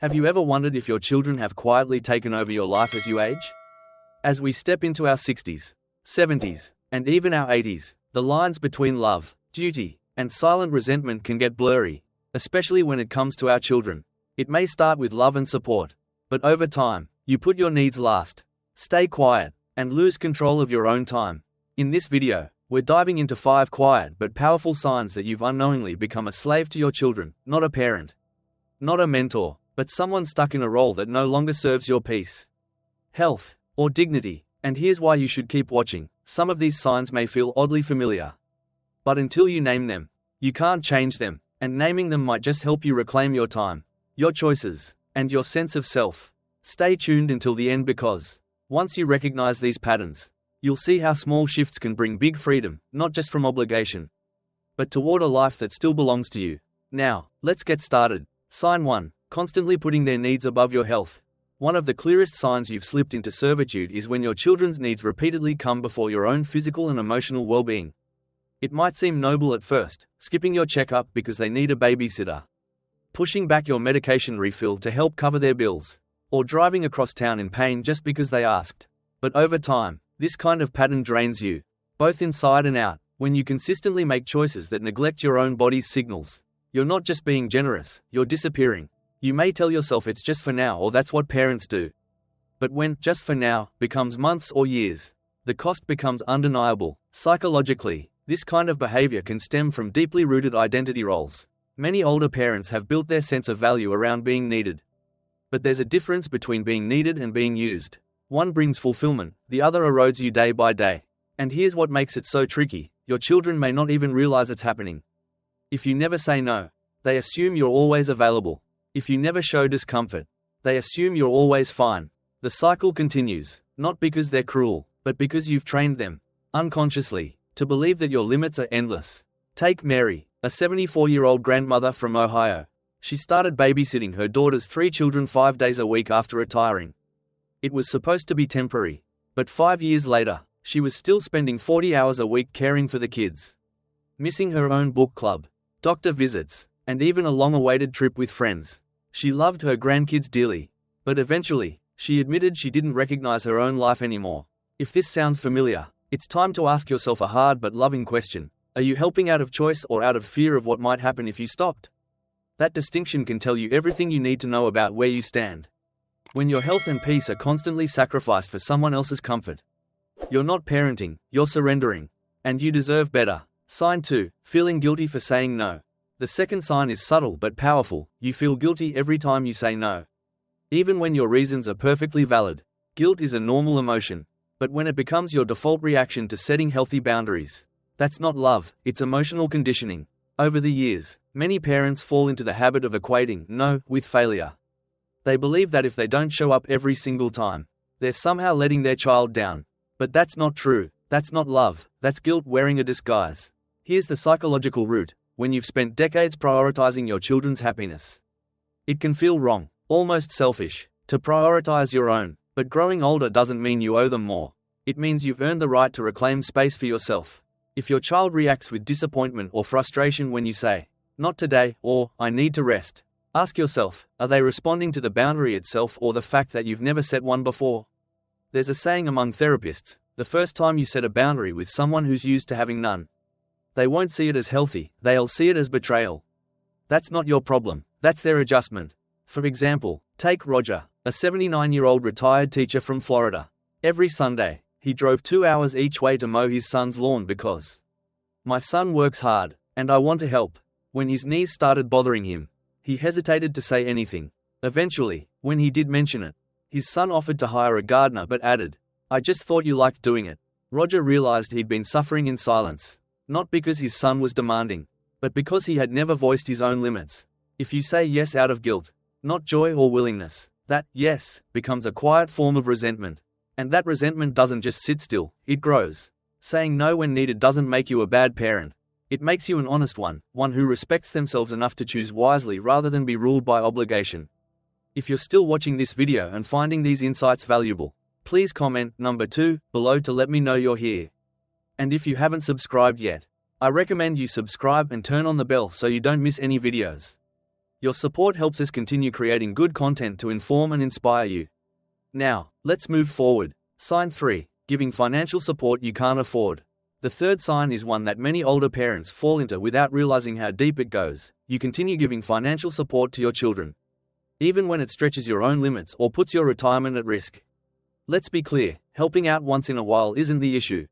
Have you ever wondered if your children have quietly taken over your life as you age? As we step into our 60s, 70s, and even our 80s, the lines between love, duty, and silent resentment can get blurry, especially when it comes to our children. It may start with love and support, but over time, you put your needs last, stay quiet, and lose control of your own time. In this video, we're diving into 5 quiet but powerful signs that you've unknowingly become a slave to your children, not a parent, not a mentor, but someone stuck in a role that no longer serves your peace, health, or dignity. And here's why you should keep watching. Some of these signs may feel oddly familiar, but until you name them, you can't change them, and naming them might just help you reclaim your time, your choices, and your sense of self. Stay tuned until the end because, once you recognize these patterns, you'll see how small shifts can bring big freedom, not just from obligation, but toward a life that still belongs to you. Now, let's get started. Sign 1. Constantly putting their needs above your health. One of the clearest signs you've slipped into servitude is when your children's needs repeatedly come before your own physical and emotional well-being. It might seem noble at first, skipping your checkup because they need a babysitter, pushing back your medication refill to help cover their bills, or driving across town in pain just because they asked. But over time, this kind of pattern drains you, both inside and out. When you consistently make choices that neglect your own body's signals, you're not just being generous, you're disappearing. You may tell yourself it's just for now or that's what parents do. But when just for now becomes months or years, the cost becomes undeniable. Psychologically, this kind of behavior can stem from deeply rooted identity roles. Many older parents have built their sense of value around being needed. But there's a difference between being needed and being used. One brings fulfillment, the other erodes you day by day. And here's what makes it so tricky. Your children may not even realize it's happening. If you never say no, they assume you're always available. If you never show discomfort, they assume you're always fine. The cycle continues, not because they're cruel, but because you've trained them, unconsciously, to believe that your limits are endless. Take Mary, a 74-year-old grandmother from Ohio. She started babysitting her daughter's 3 children 5 days a week after retiring. It was supposed to be temporary, but 5 years later, she was still spending 40 hours a week caring for the kids, missing her own book club, doctor visits, and even a long-awaited trip with friends. She loved her grandkids dearly, but eventually, she admitted she didn't recognize her own life anymore. If this sounds familiar, it's time to ask yourself a hard but loving question. Are you helping out of choice or out of fear of what might happen if you stopped? That distinction can tell you everything you need to know about where you stand. When your health and peace are constantly sacrificed for someone else's comfort, you're not parenting, you're surrendering. And you deserve better. Sign 2. Feeling guilty for saying no. The second sign is subtle but powerful. You feel guilty every time you say no, even when your reasons are perfectly valid. Guilt is a normal emotion, but when it becomes your default reaction to setting healthy boundaries, that's not love, it's emotional conditioning. Over the years, many parents fall into the habit of equating no with failure. They believe that if they don't show up every single time, they're somehow letting their child down. But that's not true. That's not love, that's guilt wearing a disguise. Here's the psychological root. When you've spent decades prioritizing your children's happiness, it can feel wrong, almost selfish, to prioritize your own. But growing older doesn't mean you owe them more. It means you've earned the right to reclaim space for yourself. If your child reacts with disappointment or frustration when you say, "Not today," or "I need to rest," ask yourself, are they responding to the boundary itself or the fact that you've never set one before? There's a saying among therapists, the first time you set a boundary with someone who's used to having none, they won't see it as healthy, they'll see it as betrayal. That's not your problem, that's their adjustment. For example, take Roger, a 79-year-old retired teacher from Florida. Every Sunday, he drove 2 hours each way to mow his son's lawn because, "My son works hard, and I want to help." When his knees started bothering him, he hesitated to say anything. Eventually, when he did mention it, his son offered to hire a gardener but added, "I just thought you liked doing it." Roger realized he'd been suffering in silence, not because his son was demanding, but because he had never voiced his own limits. If you say yes out of guilt, not joy or willingness, that yes becomes a quiet form of resentment. And that resentment doesn't just sit still, it grows. Saying no when needed doesn't make you a bad parent. It makes you an honest one who respects themselves enough to choose wisely rather than be ruled by obligation. If you're still watching this video and finding these insights valuable, please comment number 2 below to let me know you're here. And if you haven't subscribed yet, I recommend you subscribe and turn on the bell so you don't miss any videos. Your support helps us continue creating good content to inform and inspire you. Now, let's move forward. Sign 3. Giving financial support you can't afford. The third sign is one that many older parents fall into without realizing how deep it goes. You continue giving financial support to your children, even when it stretches your own limits or puts your retirement at risk. Let's be clear, helping out once in a while isn't the issue.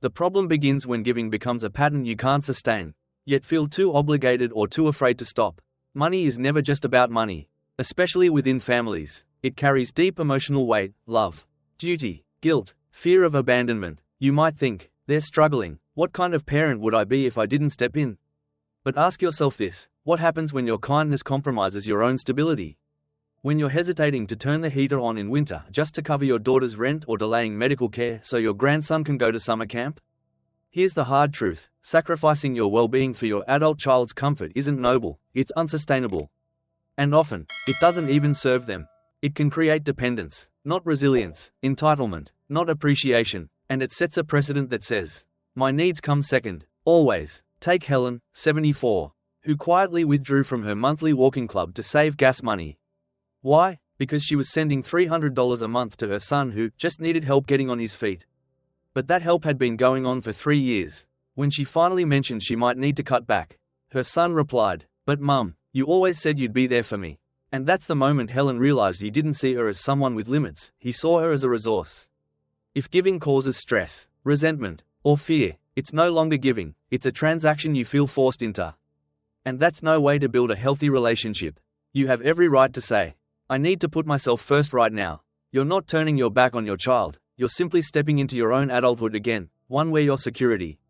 The problem begins when giving becomes a pattern you can't sustain, yet feel too obligated or too afraid to stop. Money is never just about money, especially within families. It carries deep emotional weight: love, duty, guilt, fear of abandonment. You might think, they're struggling. What kind of parent would I be if I didn't step in? But ask yourself this: what happens when your kindness compromises your own stability? When you're hesitating to turn the heater on in winter just to cover your daughter's rent or delaying medical care so your grandson can go to summer camp? Here's the hard truth: sacrificing your well-being for your adult child's comfort isn't noble, it's unsustainable. And often, it doesn't even serve them. It can create dependence, not resilience, entitlement, not appreciation, and it sets a precedent that says, my needs come second, always. Take Helen, 74, who quietly withdrew from her monthly walking club to save gas money. Why? Because she was sending $300 a month to her son who just needed help getting on his feet. But that help had been going on for 3 years. When she finally mentioned she might need to cut back, her son replied, "But Mum, you always said you'd be there for me." And that's the moment Helen realized he didn't see her as someone with limits, he saw her as a resource. If giving causes stress, resentment, or fear, it's no longer giving, it's a transaction you feel forced into. And that's no way to build a healthy relationship. You have every right to say, I need to put myself first right now. You're not turning your back on your child, you're simply stepping into your own adulthood again, one where your security,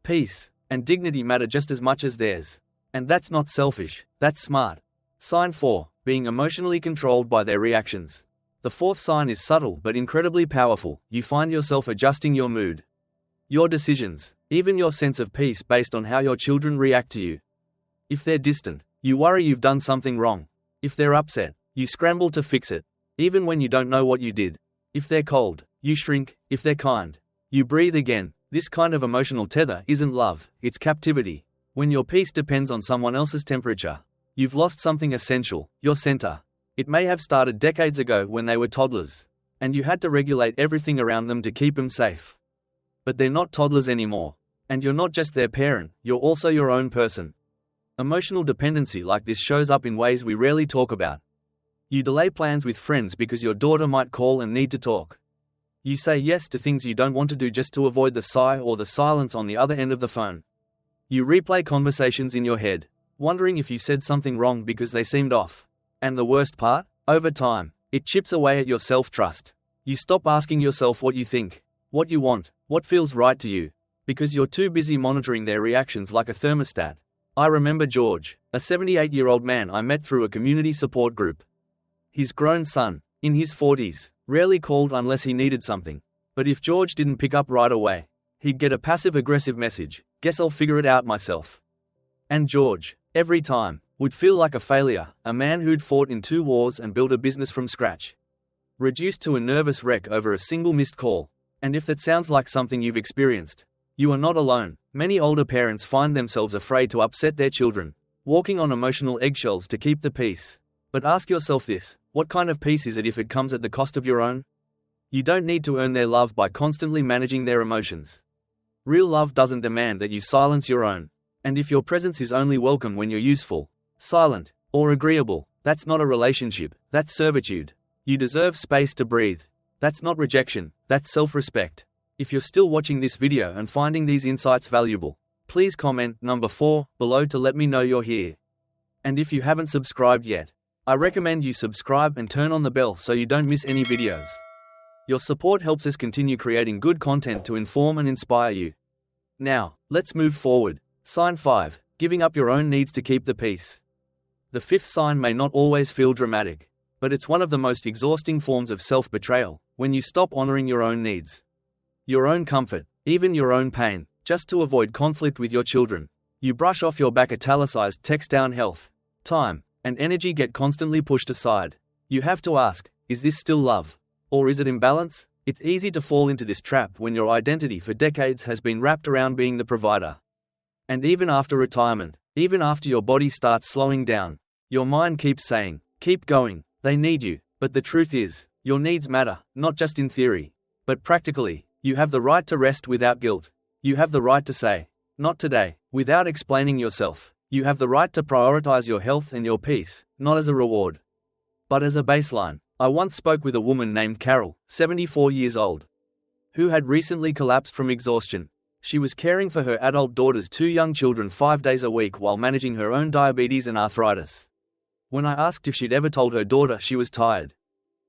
peace, and dignity matter just as much as theirs. And that's not selfish, that's smart. Sign 4. Being emotionally controlled by their reactions. The fourth sign is subtle but incredibly powerful. You find yourself adjusting your mood, your decisions, even your sense of peace based on how your children react to you. If they're distant, you worry you've done something wrong. If they're upset, you scramble to fix it, even when you don't know what you did. If they're cold, you shrink. If they're kind, you breathe again. This kind of emotional tether isn't love, it's captivity. When your peace depends on someone else's temperature, you've lost something essential, your center. It may have started decades ago when they were toddlers, and you had to regulate everything around them to keep them safe. But they're not toddlers anymore. And you're not just their parent, you're also your own person. Emotional dependency like this shows up in ways we rarely talk about. You delay plans with friends because your daughter might call and need to talk. You say yes to things you don't want to do just to avoid the sigh or the silence on the other end of the phone. You replay conversations in your head, wondering if you said something wrong because they seemed off. And the worst part? Over time, it chips away at your self-trust. You stop asking yourself what you think, what you want, what feels right to you, because you're too busy monitoring their reactions like a thermostat. I remember George, a 78-year-old man I met through a community support group. His grown son, in his 40s, rarely called unless he needed something. But if George didn't pick up right away, he'd get a passive-aggressive message, "Guess I'll figure it out myself." And George, every time, would feel like a failure, a man who'd fought in 2 wars and built a business from scratch, reduced to a nervous wreck over a single missed call. And if that sounds like something you've experienced, you are not alone. Many older parents find themselves afraid to upset their children, walking on emotional eggshells to keep the peace. But ask yourself this: what kind of peace is it if it comes at the cost of your own? You don't need to earn their love by constantly managing their emotions. Real love doesn't demand that you silence your own. And if your presence is only welcome when you're useful, silent, or agreeable, that's not a relationship, that's servitude. You deserve space to breathe. That's not rejection, that's self-respect. If you're still watching this video and finding these insights valuable, please comment number 4 below to let me know you're here. And if you haven't subscribed yet, I recommend you subscribe and turn on the bell so you don't miss any videos. Your support helps us continue creating good content to inform and inspire you. Now, let's move forward. Sign 5. Giving up your own needs to keep the peace. The fifth sign may not always feel dramatic, but it's one of the most exhausting forms of self-betrayal, when you stop honoring your own needs, your own comfort, even your own pain, just to avoid conflict with your children. You brush off your back italicized text down health, time, and energy get constantly pushed aside. You have to ask, is this still love? Or is it imbalance? It's easy to fall into this trap when your identity for decades has been wrapped around being the provider. And even after retirement, even after your body starts slowing down, Your mind keeps saying, keep going, they need you, but the truth is, your needs matter, not just in theory, but practically. You have the right to rest without guilt. You have the right to say, not today, without explaining yourself. You have the right to prioritize your health and your peace, not as a reward, but as a baseline. I once spoke with a woman named Carol, 74 years old, who had recently collapsed from exhaustion. She was caring for her adult daughter's 2 young children 5 days a week while managing her own diabetes and arthritis. When I asked if she'd ever told her daughter she was tired,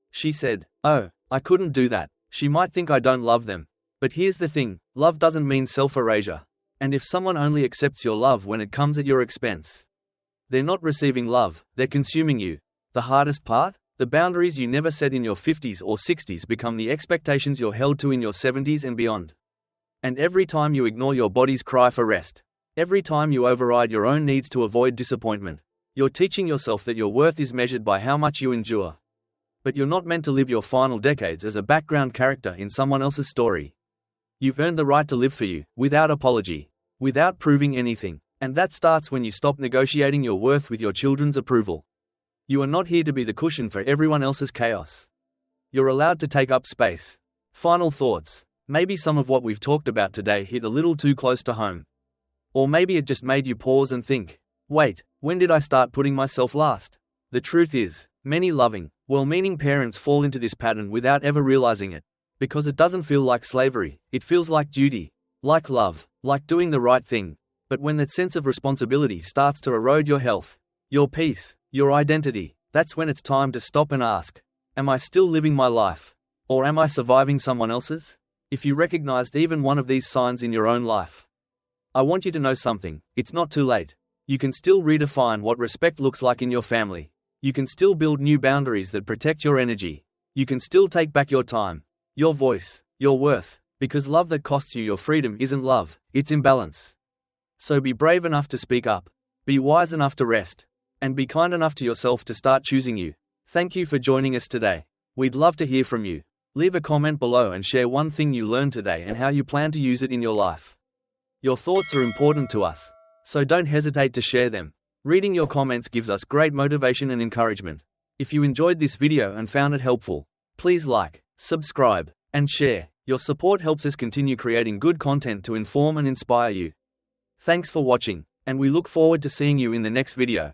she said, "Oh, I couldn't do that. She might think I don't love them." But here's the thing, love doesn't mean self-erasure. And if someone only accepts your love when it comes at your expense, they're not receiving love, they're consuming you. The hardest part? The boundaries you never set in your 50s or 60s become the expectations you're held to in your 70s and beyond. And every time you ignore your body's cry for rest, every time you override your own needs to avoid disappointment, you're teaching yourself that your worth is measured by how much you endure. But you're not meant to live your final decades as a background character in someone else's story. You've earned the right to live for you, without apology, without proving anything. And that starts when you stop negotiating your worth with your children's approval. You are not here to be the cushion for everyone else's chaos. You're allowed to take up space. Final thoughts. Maybe some of what we've talked about today hit a little too close to home. Or maybe it just made you pause and think, wait, when did I start putting myself last? The truth is, many loving, well-meaning parents fall into this pattern without ever realizing it. Because it doesn't feel like slavery, it feels like duty, like love, like doing the right thing. But when that sense of responsibility starts to erode your health, your peace, your identity, that's when it's time to stop and ask, am I still living my life? Or am I surviving someone else's? If you recognized even one of these signs in your own life, I want you to know something, it's not too late. You can still redefine what respect looks like in your family. You can still build new boundaries that protect your energy. You can still take back your time, your voice, your worth, because love that costs you your freedom isn't love, it's imbalance. So be brave enough to speak up, be wise enough to rest, and be kind enough to yourself to start choosing you. Thank you for joining us today. We'd love to hear from you. Leave a comment below and share one thing you learned today and how you plan to use it in your life. Your thoughts are important to us, so don't hesitate to share them. Reading your comments gives us great motivation and encouragement. If you enjoyed this video and found it helpful, please like, subscribe, and share. Your support helps us continue creating good content to inform and inspire you. Thanks for watching, and we look forward to seeing you in the next video.